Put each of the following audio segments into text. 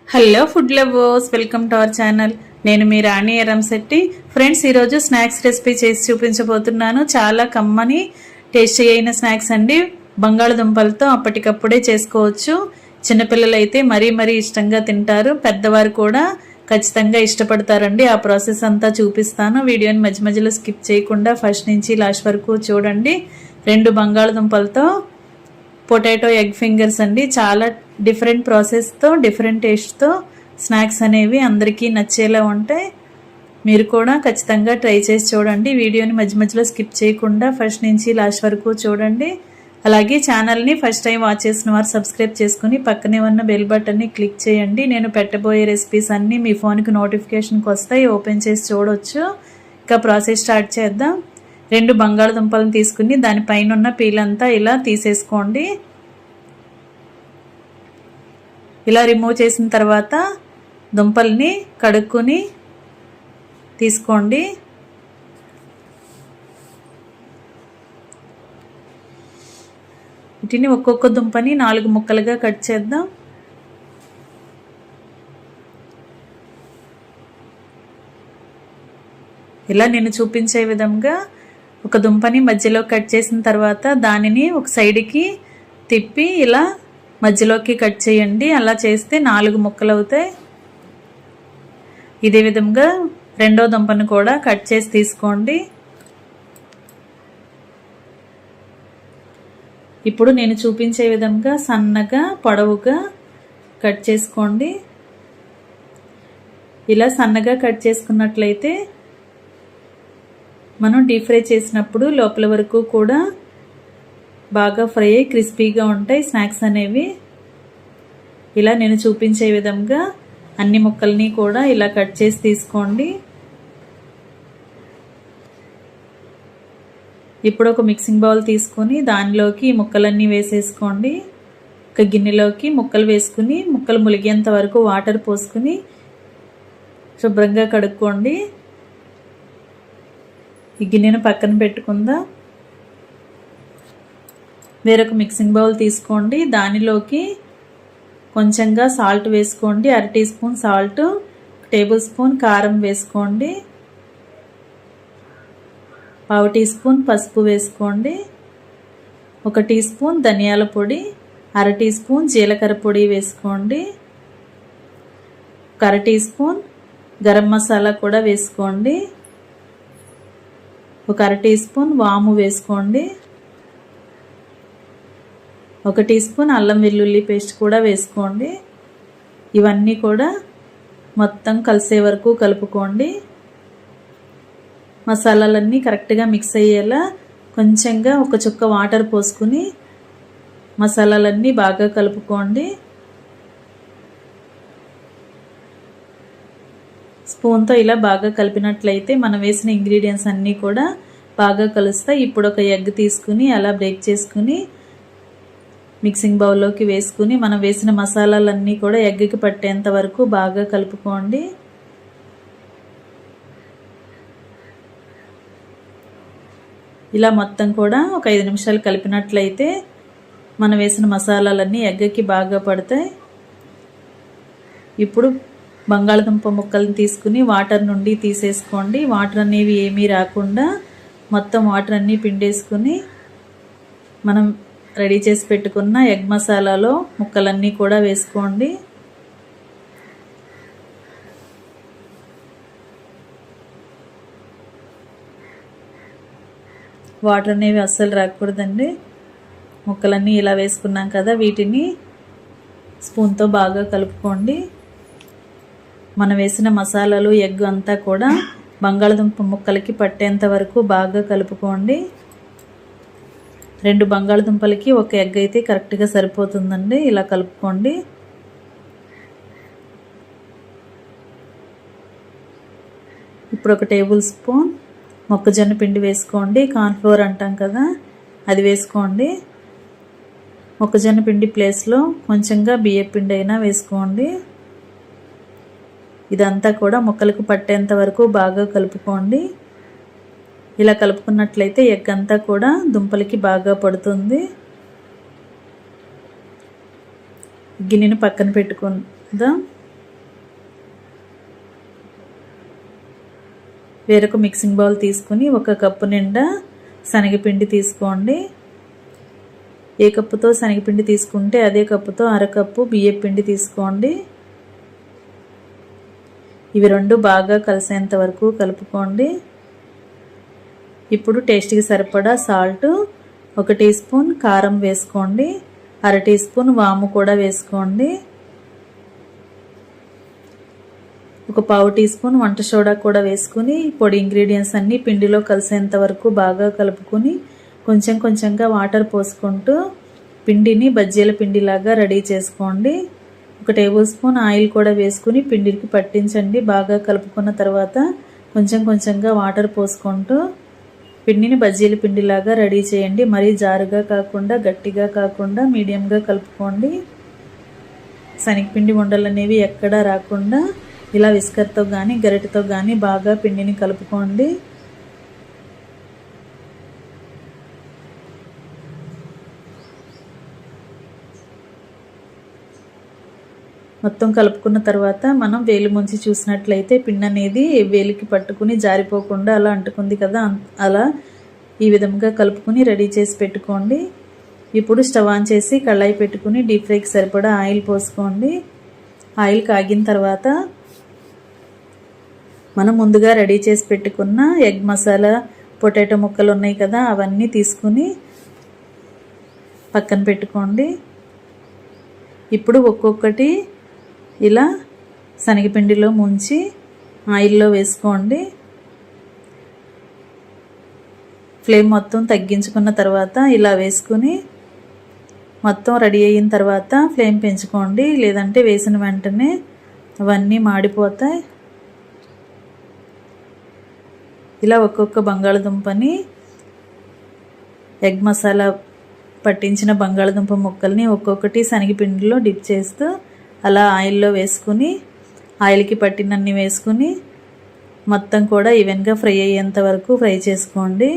Hello food lovers, welcome to our channel. నేను మీ రాణి Eramsetti. Friends, ఈరోజు snacks recipe చేసి చూపించబోతున్నాను. చాలా కమ్మని టేస్టీ అయిన స్నాక్స్ అండి. బంగాళదుంపలతో అప్పటికప్పుడే చేసుకోవచ్చు. చిన్నపిల్లలు అయితే మరీ ఇష్టంగా తింటారు. పెద్దవారు కూడా ఖచ్చితంగా ఇష్టపడతారండి. ఆ ప్రాసెస్ అంతా చూపిస్తాను. వీడియోని మధ్యలో స్కిప్ చేయకుండా ఫస్ట్ నుంచి లాస్ట్ వరకు చూడండి. 2 బంగాళదుంపలతో పొటాటో ఎగ్ ఫింగర్స్ అండి. చాలా డిఫరెంట్ ప్రాసెస్తో డిఫరెంట్ టేస్ట్తో స్నాక్స్ అనేవి అందరికీ నచ్చేలా ఉంటాయి. మీరు కూడా ఖచ్చితంగా ట్రై చేసి చూడండి. వీడియోని మధ్యలో స్కిప్ చేయకుండా ఫస్ట్ నుంచి లాస్ట్ వరకు చూడండి. అలాగే ఛానల్ని ఫస్ట్ టైం వాచ్ చేసిన వారు సబ్స్క్రైబ్ చేసుకుని పక్కనే ఉన్న బెల్ బటన్ని క్లిక్ చేయండి. నేను పెట్టబోయే రెసిపీస్ అన్నీ మీ ఫోన్కి నోటిఫికేషన్కి వస్తాయి. ఓపెన్ చేసి చూడవచ్చు. ఇక ప్రాసెస్ స్టార్ట్ చేద్దాం. 2 బంగాళదుంపలను తీసుకుని దానిపైన ఉన్న పీల్ అంతా ఇలా తీసేసుకోండి. ఇలా రిమూవ్ చేసిన తర్వాత దుంపల్ని కడుక్కుని తీసుకోండి. వీటిని ఒక్కొక్క దుంపని 4 ముక్కలుగా కట్ చేద్దాం. ఇలా నేను చూపించే విధంగా ఒక దుంపని మధ్యలో కట్ చేసిన తర్వాత దానిని ఒక సైడ్కి తిప్పి ఇలా మధ్యలోకి కట్ చేయండి. అలా చేస్తే 4 ముక్కలు అవుతాయి. ఇదే విధంగా రెండో దుంపను కూడా కట్ చేసి తీసుకోండి. ఇప్పుడు నేను చూపించే విధంగా సన్నగా పొడవుగా కట్ చేసుకోండి. ఇలా సన్నగా కట్ చేసుకున్నట్లయితే మనం డీప్ ఫ్రై చేసినప్పుడు లోపల వరకు కూడా బాగా ఫ్రై అయ్యి క్రిస్పీగా ఉంటాయి స్నాక్స్ అనేవి. ఇలా నేను చూపించే విధంగా అన్ని ముక్కల్ని కూడా ఇలా కట్ చేసి తీసుకోండి. ఇప్పుడు ఒక మిక్సింగ్ బౌల్ తీసుకొని దానిలోకి ముక్కలన్నీ వేసేసుకోండి. ఒక గిన్నెలోకి ముక్కలు వేసుకుని ముక్కలు ములిగేంత వరకు వాటర్ పోసుకుని శుభ్రంగా కడుక్కోండి. ఈ గిన్నెను పక్కన పెట్టుకుందాం. వేరొక మిక్సింగ్ బౌల్ తీసుకోండి. దానిలోకి కొంచెంగా సాల్ట్ వేసుకోండి. 1/2 teaspoon salt, 1 tablespoon కారం వేసుకోండి. 1/2 టీ స్పూన్ పసుపు వేసుకోండి. 1 టీ స్పూన్ ధనియాల పొడి, 1/2 టీ స్పూన్ జీలకర్ర పొడి వేసుకోండి. 1/2 టీ స్పూన్ గరం మసాలా కూడా వేసుకోండి. 1/2 టీ స్పూన్ వాము వేసుకోండి. 1 టీ స్పూన్ అల్లం వెల్లుల్లి పేస్ట్ కూడా వేసుకోండి. ఇవన్నీ కూడా మొత్తం కలిసే వరకు కలుపుకోండి. మసాలాలన్నీ కరెక్ట్గా మిక్స్ అయ్యేలా కొంచెంగా ఒక చుక్క వాటర్ పోసుకుని మసాలాలన్నీ బాగా కలుపుకోండి. స్పూన్తో ఇలా బాగా కలిపినట్లయితే మనం వేసిన ఇంగ్రీడియంట్స్ అన్నీ కూడా బాగా కలుస్తాయి. ఇప్పుడు ఒక ఎగ్ తీసుకుని అలా బ్రేక్ చేసుకుని మిక్సింగ్ బౌల్లోకి వేసుకుని మనం వేసిన మసాలాలన్నీ కూడా ఎగ్కి పట్టేంత వరకు బాగా కలుపుకోండి. ఇలా మొత్తం కూడా ఒక 5 నిమిషాలు కలిపినట్లయితే మనం వేసిన మసాలాలన్నీ ఎగ్కి బాగా పడతాయి. ఇప్పుడు బంగాళదుంప ముక్కలను తీసుకుని వాటర్ నుండి తీసేసుకోండి. వాటర్ అనేవి ఏమీ రాకుండా మొత్తం వాటర్ అన్నీ పిండేసుకుని మనం రెడీ చేసి పెట్టుకున్న ఎగ్ మసాలాలో ముక్కలన్నీ కూడా వేసుకోండి. వాటర్ అనేవి అస్సలు రాకూడదండి. ముక్కలన్నీ ఇలా వేసుకున్నాం కదా, వీటిని స్పూన్తో బాగా కలుపుకోండి. మనం వేసిన మసాలాలు ఎగ్ అంతా కూడా బంగాళదుంప ముక్కలకి పట్టేంత వరకు బాగా కలుపుకోండి. 2 బంగాళదుంపలకి 1 ఎగ్ అయితే కరెక్ట్గా సరిపోతుందండి. ఇలా కలుపుకోండి. ఇప్పుడు 1 టేబుల్ స్పూన్ మొక్కజొన్న పిండి వేసుకోండి. కార్న్ఫ్లోర్ అంటాం కదా, అది వేసుకోండి. మొక్కజొన్న పిండి ప్లేస్లో కొంచెంగా బియ్యం పిండి అయినా వేసుకోండి. ఇదంతా కూడా ముక్కలకు పట్టేంత వరకు బాగా కలుపుకోండి. ఇలా కలుపుకున్నట్లయితే ఎగ్ అంతా కూడా దుంపలకి బాగా పడుతుంది. గిన్నెను పక్కన పెట్టుకుందాం. వేరొక మిక్సింగ్ బౌల్ తీసుకుని 1 కప్పు నిండా శనగపిండి తీసుకోండి. ఏ కప్పుతో శనగపిండి తీసుకుంటే అదే కప్పుతో 1/2 కప్పు బియ్యం పిండి తీసుకోండి. ఇవి రెండు బాగా కలిసేంత వరకు కలుపుకోండి. ఇప్పుడు టేస్ట్కి సరిపడా సాల్ట్, 1 టీ స్పూన్ కారం వేసుకోండి. 1/2 టీ స్పూన్ వాము కూడా వేసుకోండి. 1/4 టీ స్పూన్ వంట సోడా కూడా వేసుకుని పొడి ఇంగ్రీడియంట్స్ అన్నీ పిండిలో కలిసేంత వరకు బాగా కలుపుకొని కొంచెం కొంచెంగా వాటర్ పోసుకుంటూ పిండిని బజ్జీల పిండిలాగా రెడీ చేసుకోండి. 1 టేబుల్ స్పూన్ ఆయిల్ కూడా వేసుకుని పిండికి పట్టించండి. బాగా కలుపుకున్న తర్వాత కొంచెం కొంచెంగా వాటర్ పోసుకుంటూ పిండిని బజ్జీల పిండిలాగా రెడీ చేయండి. మరీ జారుగా కాకుండా గట్టిగా కాకుండా మీడియంగా కలుపుకోండి. శనగపిండి ఉండలు అనేవి ఎక్కడా రాకుండా ఇలా విస్కర్తో కానీ గరిటెతో కానీ బాగా పిండిని కలుపుకోండి. మొత్తం కలుపుకున్న తర్వాత మనం వేలు ముంచి చూసినట్లయితే పిండి అనేది వేలికి పట్టుకుని జారిపోకుండా అలా అంటుకుంది కదా, అలా ఈ విధంగా కలుపుకుని రెడీ చేసి పెట్టుకోండి. ఇప్పుడు స్టవ్ ఆన్ చేసి కళాయి పెట్టుకుని డీప్ ఫ్రైకి సరిపడా ఆయిల్ పోసుకోండి. ఆయిల్ కాగిన తర్వాత మనం ముందుగా రెడీ చేసి పెట్టుకున్న ఎగ్ మసాలా, పొటాటో ముక్కలు ఉన్నాయి కదా, అవన్నీ తీసుకుని పక్కన పెట్టుకోండి. ఇప్పుడు ఒక్కొక్కటి ఇలా శనగపిండిలో ముంచి ఆయిల్లో వేసుకోండి. ఫ్లేమ్ మొత్తం తగ్గించుకున్న తర్వాత ఇలా వేసుకుని మొత్తం రెడీ అయిన తర్వాత ఫ్లేమ్ పెంచుకోండి, లేదంటే వేసిన వెంటనే అవన్నీ మాడిపోతాయి. ఇలా ఒక్కొక్క బంగాళదుంపని ఎగ్ మసాలా పట్టించిన బంగాళదుంప ముక్కల్ని ఒక్కొక్కటి శనగపిండిలో డిప్ చేస్తూ అలా ఆయిల్లో వేసుకుని ఆయిల్కి పట్టినన్ని వేసుకుని మొత్తం కూడా ఈవెన్గా ఫ్రై అయ్యేంత వరకు ఫ్రై చేసుకోండి.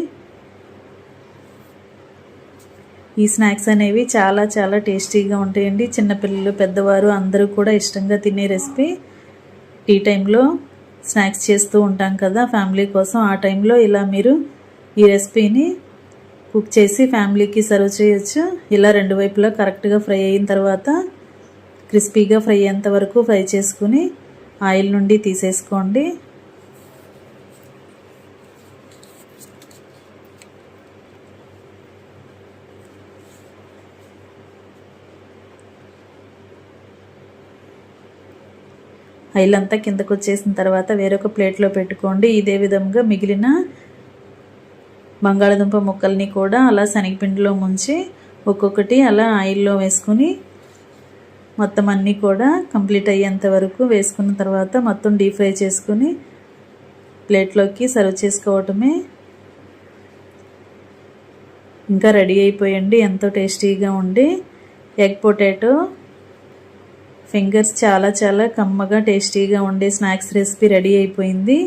ఈ స్నాక్స్ అనేవి చాలా చాలా టేస్టీగా ఉంటాయండి. చిన్నపిల్లలు, పెద్దవారు అందరూ కూడా ఇష్టంగా తినే రెసిపీ. టీ టైంలో స్నాక్స్ చేస్తూ ఉంటాం కదా ఫ్యామిలీ కోసం, ఆ టైంలో ఇలా మీరు ఈ రెసిపీని కుక్ చేసి ఫ్యామిలీకి సర్వ్ చేయొచ్చు. ఇలా రెండు వైపులా కరెక్ట్గా ఫ్రై అయిన తర్వాత క్రిస్పీగా ఫ్రై అయ్యేంత వరకు ఫ్రై చేసుకుని ఆయిల్ నుండి తీసేసుకోండి. ఆయిల్ అంతా కిందకు వచ్చేసిన తర్వాత వేరొక ప్లేట్లో పెట్టుకోండి. ఇదే విధంగా మిగిలిన బంగాళదుంప ముక్కల్ని కూడా అలా శనగపిండిలో ముంచి ఒక్కొక్కటి అలా ఆయిల్లో వేసుకుని మొత్తం అన్నీ కూడా కంప్లీట్ అయ్యేంత వరకు వేసుకున్న తర్వాత మొత్తం డీప్ ఫ్రై చేసుకుని ప్లేట్లోకి సర్వ్ చేసుకోవటమే. ఇంకా రెడీ అయిపోయండి ఎంతో టేస్టీగా ఉండి ఎగ్ పొటాటో ఫింగర్స్ చాలా చాలా కమ్మగా టేస్టీగా ఉండే స్నాక్స్ రెసిపీ రెడీ అయిపోయింది.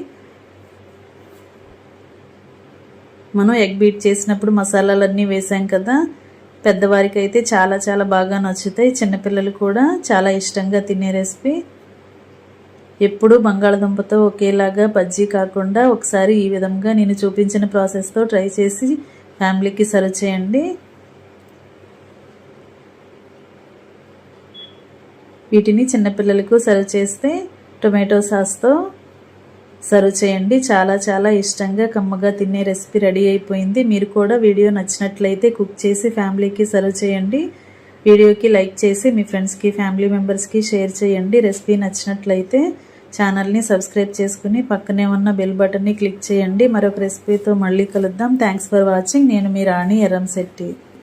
మనం ఎగ్ బీట్ చేసినప్పుడు మసాలాలన్నీ వేసాం కదా, పెద్దవారికి అయితే చాలా చాలా బాగా నచ్చుతాయి. చిన్నపిల్లలు కూడా చాలా ఇష్టంగా తినే రెసిపీ. ఎప్పుడు బంగాళదుంపతో ఒకేలాగా బజ్జీ కాకుండా ఒకసారి ఈ విధంగా నేను చూపించిన ప్రాసెస్తో ట్రై చేసి ఫ్యామిలీకి సర్వ్ చేయండి. వీటిని చిన్నపిల్లలకు సర్వ్ చేస్తే టొమాటో సాస్తో సర్వ్ చేయండి. చాలా చాలా ఇష్టంగా కమ్మగా తినే రెసిపీ రెడీ అయిపోయింది. మీరు కూడా వీడియో నచ్చినట్లయితే కుక్ చేసి ఫ్యామిలీకి సర్వ్ చేయండి. వీడియోకి లైక్ చేసి మీ ఫ్రెండ్స్కి, ఫ్యామిలీ మెంబర్స్కి షేర్ చేయండి. రెసిపీ నచ్చినట్లయితే ఛానల్ని సబ్స్క్రైబ్ చేసుకుని పక్కనే ఉన్న బెల్ బటన్ని క్లిక్ చేయండి. మరొక రెసిపీతో మళ్ళీ కలుద్దాం. Thanks for watching. నేను మీ రాణి ఎర్రంశెట్టి.